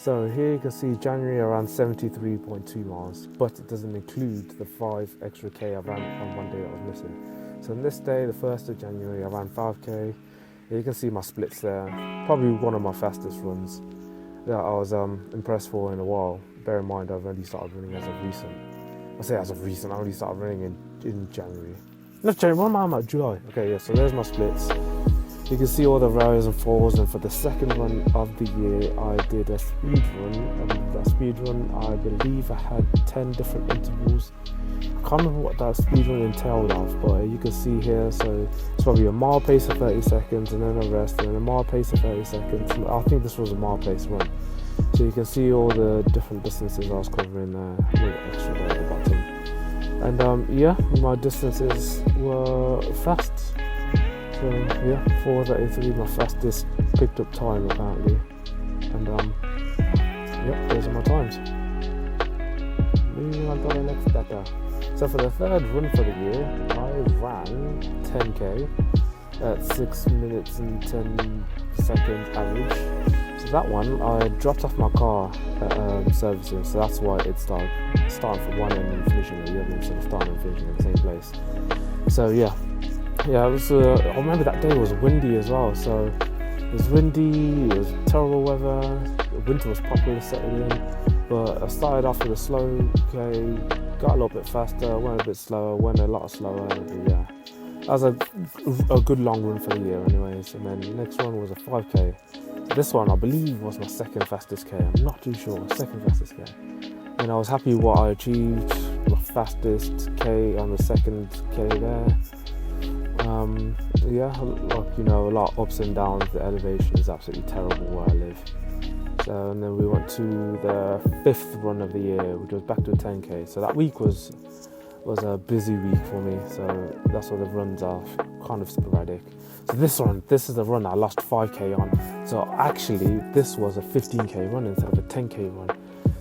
So here you can see January around 73.2 miles, but it doesn't include the 5 extra K I ran on one day that was missing. So on this day, the 1st of January, I ran 5K. Here you can see my splits there. Probably one of my fastest runs that I was impressed for in a while. Bear in mind, I've only started running as of recent. I say as of recent, I only started running in January. Not January, what am I at? July. Okay, yeah, so there's my splits. You can see all the rise and falls, and for the second run of the year, I did a speed run, and that speed run, I believe I had 10 different intervals. I can't remember what that speed run entailed of, but you can see here, so it's probably a mile pace of 30 seconds, and then a rest, and then a mile pace of 30 seconds. I think this was a mile pace run. So you can see all the different distances I was covering there, a little extra there at the bottom. And yeah, my distances were fast. So yeah, 4:33, my fastest picked up time apparently. And yep, those are my times. Moving on to the next data. So for the third run for the year, I ran 10k at 6 minutes and 10 seconds average. So that one, I dropped off my car at servicing, so that's why it starting from one end and finishing at the other instead of starting and finishing at the same place. So yeah, it was. I remember that day was windy as well. So it was windy. It was terrible weather. Winter was properly setting in. But I started off with a slow K, got a little bit faster, went a bit slower, went a lot slower. Yeah, that was a good long run for the year, anyways. And then the next one was a 5k. This one, I believe, was my second fastest K. I'm not too sure. Second fastest K. And I was happy with what I achieved. My fastest K on the second K there. Yeah, like, a lot of ups and downs. The elevation is absolutely terrible where I live. So, and then we went to the 5th run of the year, which was back to a 10k. So that week was a busy week for me. So that's why the runs are kind of sporadic. So this is the run I lost 5k on. So actually, this was a 15k run instead of a 10k run.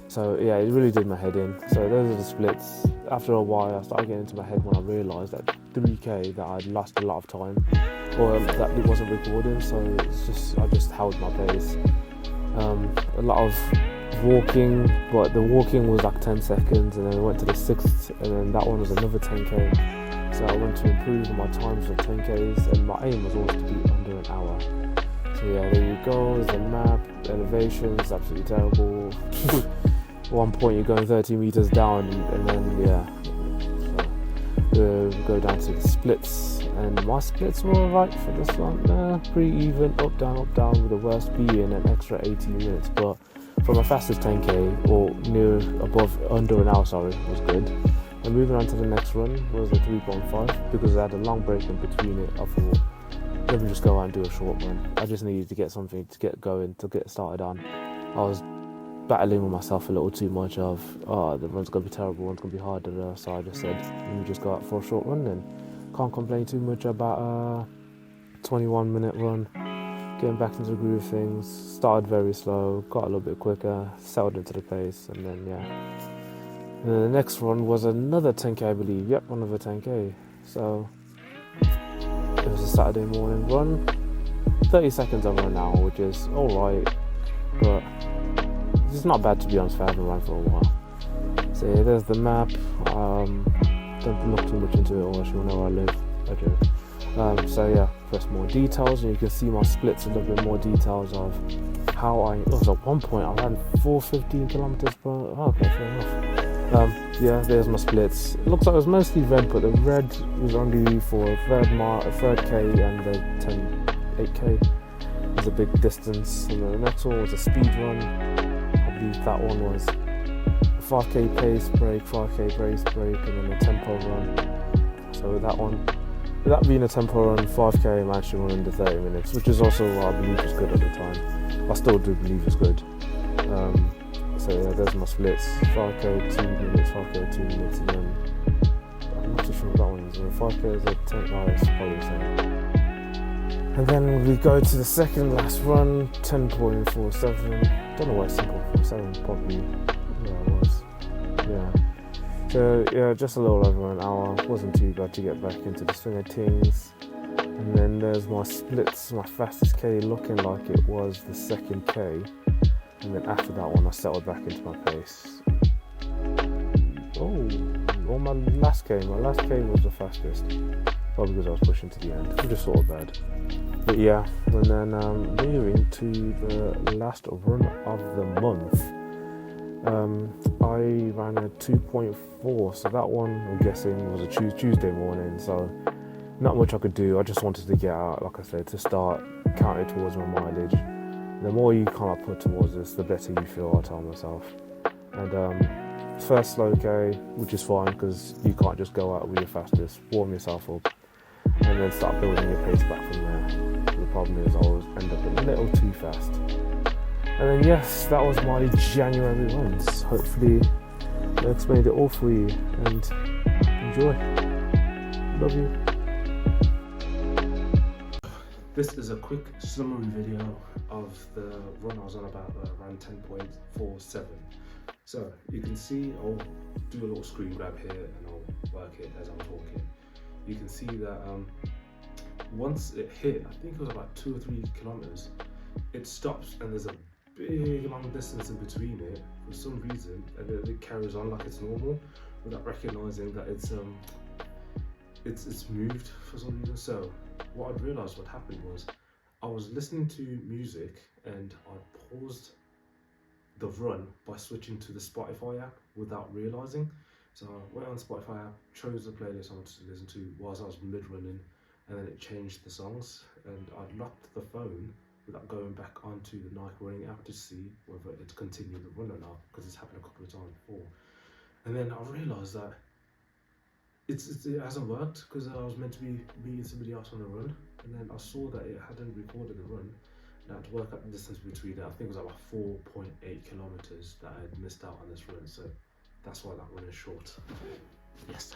So yeah, it really did my head in. So those are the splits. After a while, I started getting into my head when I realised that 3k that I'd lost a lot of time, or that it wasn't recording. So I just held my pace. A lot of walking, but the walking was like 10 seconds, and then I went to the 6th, and then that one was another 10k. So I went to improve on my times of 10ks, and my aim was always to be under an hour. So yeah, there you go. There's the map. Elevation is absolutely terrible. At one point you're going 30 meters down, and then yeah, so we go down to the splits, and my splits were alright for this one. Pretty even, up down, with the worst being an extra 18 minutes. But for my fastest 10k, or under an hour, was good. And moving on to the next run was the 3.5, because I had a long break in between it. I thought, let me just go out and do a short run. I just needed to get something to get going, to get started on. I was battling with myself a little too much of, the run's going to be terrible, one's going to be harder. So I just said, let me just go out for a short run, and can't complain too much about a 21-minute run. Getting back into the groove of things, started very slow, got a little bit quicker, settled into the pace, and then yeah. And then the next run was another 10k, I believe. Yep, another 10k. So it was a Saturday morning run. 30 seconds over an hour, which is alright, but it's not bad, to be honest, if I haven't run for a while. So yeah, there's the map. Don't look too much into it, or else you'll know where I live. I joke. So yeah, first more details, and you can see my splits, a little bit more details of how it was at one point I ran 415 kilometers per. Okay, fair enough. Yeah, there's my splits. It looks like it was mostly red, but the red was only for a third K, and the 8k was a big distance. And then the next one was a speed run. I believe that one was a 5k pace break, 5k race break, and then a tempo run. So that one, with that being a tempo run, 5k, I managed to run under 30 minutes, which is also what I believe was good at the time. I still do believe it's good. So yeah, there's my splits. 5k 2 minutes, 5k 2 minutes, and then I'm not too sure what that one is. 5k is a 10 hours, probably the same. And then we go to the second last run, 10.47. Don't know why it's 10.47, probably where I was. Yeah. So yeah, just a little over an hour. Wasn't too bad to get back into the swing of things. And then there's my splits, my fastest K looking like it was the second K. And then after that one, I settled back into my pace. Oh, my last K was the fastest. Probably because I was pushing to the end, which is sort of bad. But yeah, and then moving to the last run of the month, I ran a 2.4, so that one I'm guessing was a Tuesday morning, so not much I could do. I just wanted to get out, like I said, to start counting towards my mileage. The more you kind of put towards this, the better you feel, I tell myself. And first slow K, which is fine because you can't just go out with your fastest, warm yourself up, and then start building your pace back from there. The problem is I always end up a little too fast. And then yes, that was my January runs. Hopefully I explained it all for you, and enjoy. Love you. This is a quick summary video of the run I was on about, around 10.47. So you can see, I'll do a little screen grab here and I'll work it as I'm talking. You can see that once it hit, I think it was about 2 or 3 kilometers, it stops and there's a big long distance in between it for some reason, and then it carries on like it's normal without recognizing that it's moved for some reason. So what I realized what happened was I was listening to music and I paused the run by switching to the Spotify app without realizing. So I went on Spotify app, chose the playlist I wanted to listen to whilst I was mid-running, and then it changed the songs, and I locked the phone without going back onto the Nike running app to see whether it continued the run or not, because it's happened a couple of times before. And then I realised that it hasn't worked, because I was meant to be meeting somebody else on the run, and then I saw that it hadn't recorded the run, and I had to work out the distance between it. I think it was about 4.8 kilometers that I had missed out on this run, so that's why that run is short. Yes.